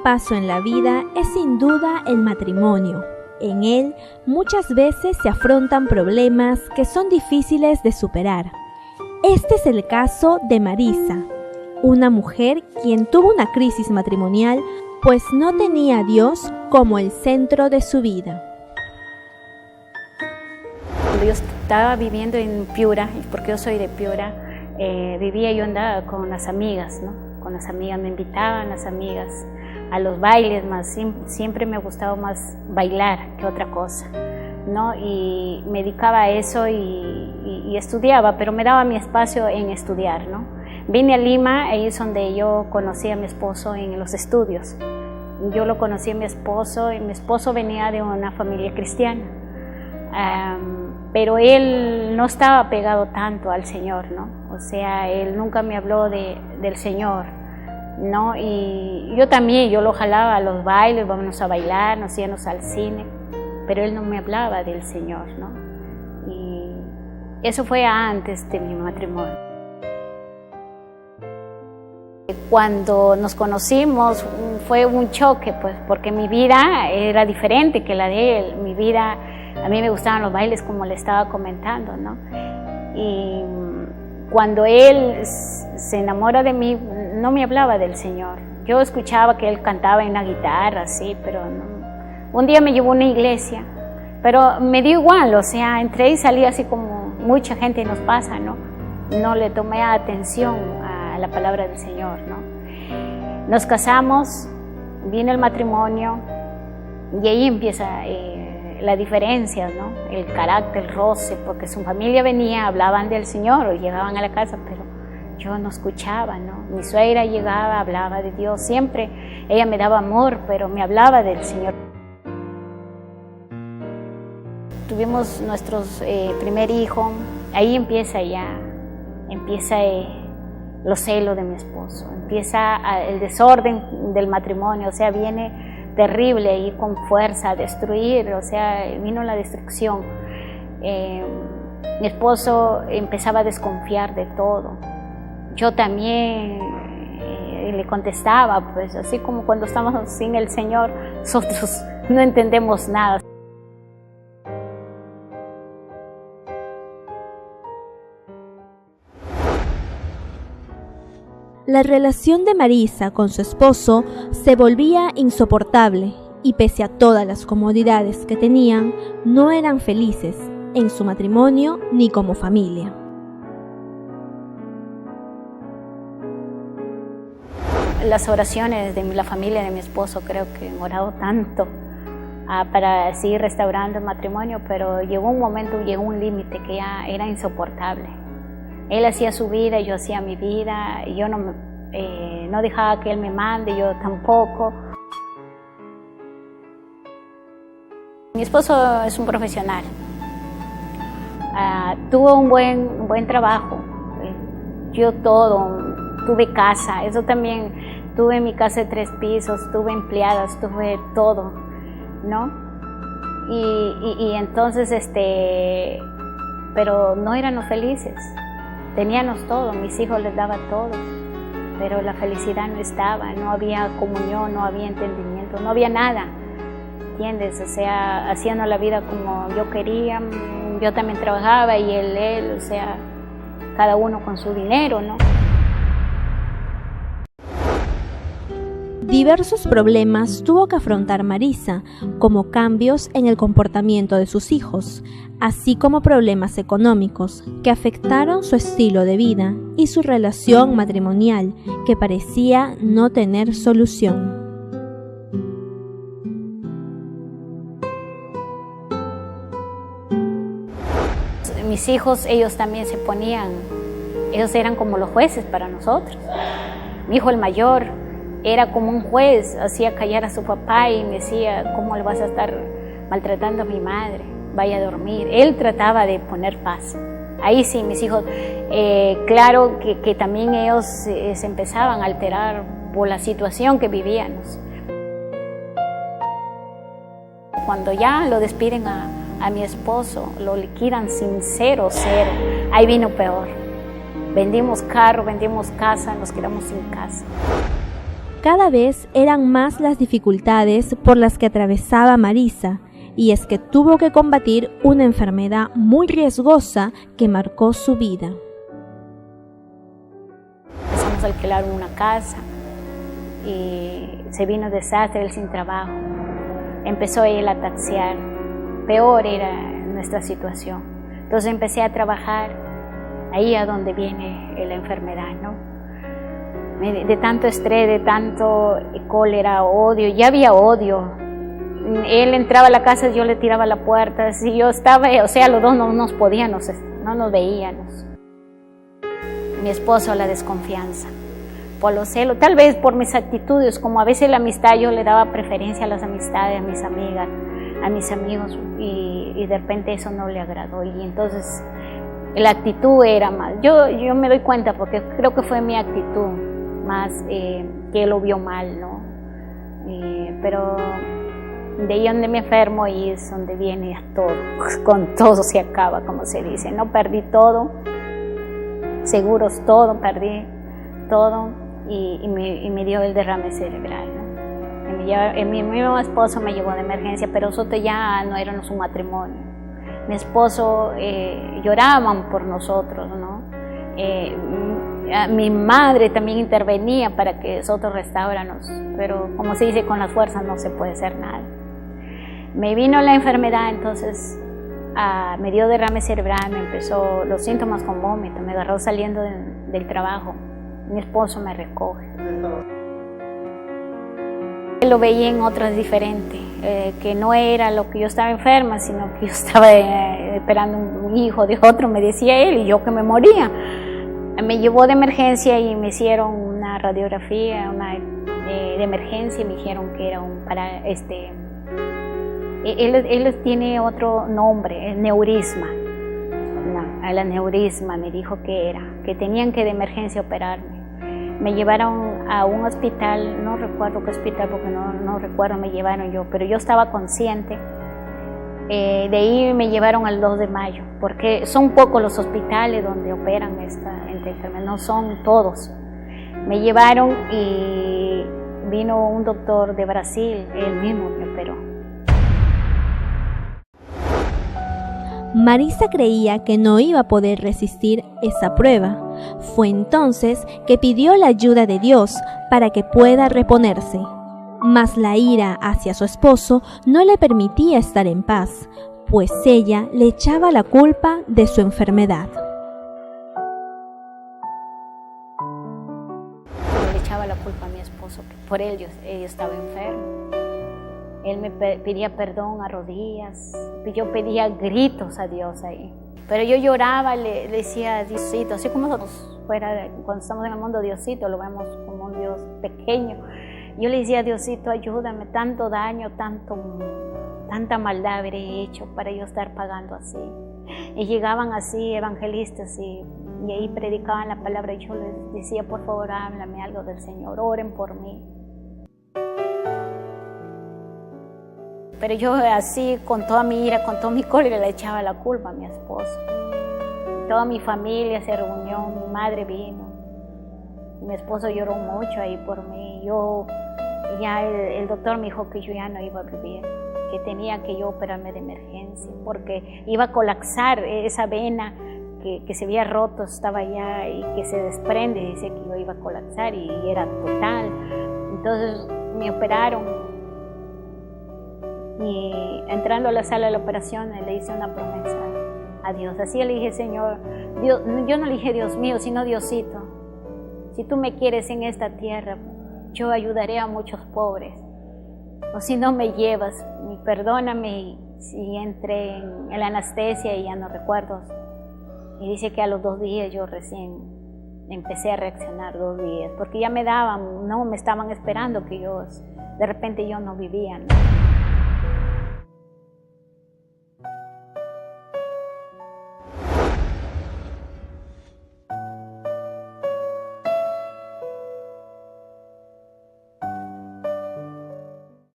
paso en la vida es sin duda el matrimonio. En él muchas veces se afrontan problemas que son difíciles de superar. Este es el caso de Marisa, una mujer quien tuvo una crisis matrimonial pues no tenía a Dios como el centro de su vida. Cuando yo estaba viviendo en Piura, porque yo soy de Piura, yo andaba con las amigas, ¿no? Con las amigas, me invitaban las amigas a los bailes, siempre me gustaba más bailar que otra cosa, ¿no? Y me dedicaba a eso y estudiaba, pero me daba mi espacio en estudiar, ¿no? Vine a Lima, ahí es donde yo conocí a mi esposo en los estudios. Yo lo conocí a mi esposo y mi esposo venía de una familia cristiana, pero él no estaba pegado tanto al Señor, ¿no? O sea, él nunca me habló del Señor, ¿no? Y yo lo jalaba a los bailes, vámonos a bailar, nos íbamos al cine, pero él no me hablaba del Señor, ¿no? Y eso fue antes de mi matrimonio. Cuando nos conocimos fue un choque, pues, porque mi vida era diferente que la de él. Mi vida, a mí me gustaban los bailes, como le estaba comentando, ¿no? Y cuando él se enamora de mí, no me hablaba del Señor. Yo escuchaba que él cantaba en la guitarra, sí, pero no. Un día me llevó a una iglesia, pero me dio igual, o sea, entré y salí así como mucha gente nos pasa, ¿no? No le tomé atención a la palabra del Señor, ¿no? Nos casamos, vino el matrimonio y ahí empieza la diferencia, ¿no? El carácter, el roce, porque su familia venía, hablaban del Señor o llegaban a la casa, pero yo no escuchaba, ¿no? Mi suegra llegaba, hablaba de Dios, siempre ella me daba amor, pero me hablaba del Señor. Tuvimos nuestro primer hijo, ahí empieza los celos de mi esposo, empieza el desorden del matrimonio, o sea, viene terrible ahí con fuerza a destruir, o sea, vino la destrucción. Mi esposo empezaba a desconfiar de todo. Yo también le contestaba, pues así como cuando estamos sin el Señor, nosotros no entendemos nada. La relación de Marisa con su esposo se volvía insoportable y pese a todas las comodidades que tenían, no eran felices en su matrimonio ni como familia. Las oraciones de la familia de mi esposo creo que han orado tanto para seguir restaurando el matrimonio, pero llegó un momento, llegó un límite que ya era insoportable. Él hacía su vida, yo hacía mi vida, y yo no dejaba que él me mande, yo tampoco. Mi esposo es un profesional, tuvo un buen trabajo, yo todo, tuve casa, eso también, tuve mi casa de 3 pisos, tuve empleadas, tuve todo, ¿no? Y entonces, pero no éramos felices. Teníamos todo, mis hijos les daba todo, pero la felicidad no estaba, no había comunión, no había entendimiento, no había nada, ¿entiendes? O sea, haciendo la vida como yo quería, yo también trabajaba y él, o sea, cada uno con su dinero, ¿no? Diversos problemas tuvo que afrontar Marisa, como cambios en el comportamiento de sus hijos, así como problemas económicos que afectaron su estilo de vida y su relación matrimonial, que parecía no tener solución. Mis hijos, ellos también ellos eran como los jueces para nosotros. Mi hijo el mayor era como un juez, hacía callar a su papá y me decía, ¿cómo le vas a estar maltratando a mi madre? Vaya a dormir. Él trataba de poner paz. Ahí sí, mis hijos, claro que también ellos se empezaban a alterar por la situación que vivíamos. Cuando ya lo despiden a mi esposo, lo liquidan sin cero, ahí vino peor. Vendimos carro, vendimos casa, nos quedamos sin casa. Cada vez eran más las dificultades por las que atravesaba Marisa, y es que tuvo que combatir una enfermedad muy riesgosa que marcó su vida. Empezamos a alquilar una casa y se vino desastre, él sin trabajo. Empezó él a taxiar, peor era nuestra situación. Entonces empecé a trabajar ahí a donde viene la enfermedad, ¿no? De tanto estrés, de tanto cólera, odio, ya había odio. Él entraba a la casa, yo le tiraba la puerta, si yo estaba, o sea, los dos no nos podíamos, no nos veíamos. Mi esposo, la desconfianza, por los celos, tal vez por mis actitudes, como a veces la amistad, yo le daba preferencia a las amistades, a mis amigas, a mis amigos, y de repente eso no le agradó, y entonces la actitud era más, yo me doy cuenta porque creo que fue mi actitud más que él lo vio mal, ¿no? Pero de ahí donde me enfermo y es donde viene a todo, con todo se acaba, como se dice, ¿no? Perdí todo, seguros todo, perdí todo y me dio el derrame cerebral, ¿no? Mi mismo esposo me llevó de emergencia, pero nosotros ya no éramos un matrimonio. Mi esposo lloraban por nosotros, ¿no? Mi madre también intervenía para que nosotros restauráramos, pero como se dice, con las fuerzas no se puede hacer nada. Me vino la enfermedad, entonces me dio derrame cerebral, me empezó los síntomas con vómito, me agarró saliendo del trabajo. Mi esposo me recoge. Lo veía en otras diferentes, que no era lo que yo estaba enferma, sino que yo estaba esperando un hijo de otro, me decía él, y yo que me moría. Me llevó de emergencia y me hicieron una radiografía de emergencia y me dijeron que era él tiene otro nombre, el neurisma. No, el aneurisma me dijo que era, que tenían que de emergencia operarme. Me llevaron a un hospital, no recuerdo qué hospital porque no recuerdo, me llevaron yo, pero yo estaba consciente. De ahí me llevaron al 2 de mayo, porque son pocos los hospitales donde operan esta enfermedad, no son todos. Me llevaron y vino un doctor de Brasil, él mismo me operó. Marisa creía que no iba a poder resistir esa prueba. Fue entonces que pidió la ayuda de Dios para que pueda reponerse. Mas la ira hacia su esposo no le permitía estar en paz, pues ella le echaba la culpa de su enfermedad. Le echaba la culpa a mi esposo, que por él yo estaba enfermo. Él me pedía perdón a rodillas, yo pedía gritos a Dios ahí. Pero yo lloraba, le decía Diosito, así como nosotros cuando estamos en el mundo, Diosito, lo vemos como un Dios pequeño. Yo le decía, Diosito, ayúdame, tanto daño, tanta maldad habré hecho para yo estar pagando así. Y llegaban así evangelistas y ahí predicaban la palabra y yo les decía, por favor, háblame algo del Señor, oren por mí. Pero yo así, con toda mi ira, con todo mi cólera, le echaba la culpa a mi esposo. Toda mi familia se reunió, mi madre vino. Mi esposo lloró mucho ahí por mí. Ya el doctor me dijo que yo ya no iba a vivir, que tenía que yo operarme de emergencia, porque iba a colapsar esa vena que se había roto, estaba allá y que se desprende, dice que yo iba a colapsar y era total. Entonces me operaron y entrando a la sala de la operación le hice una promesa a Dios. Así le dije, Señor, Dios, yo no le dije Dios mío, sino Diosito, si tú me quieres en esta tierra, yo ayudaré a muchos pobres. O si no me llevas, perdóname si entré en la anestesia y ya no recuerdo. Y dice que a los 2 días yo recién empecé a reaccionar, 2 días, porque ya me estaban esperando que de repente yo no vivía, ¿no?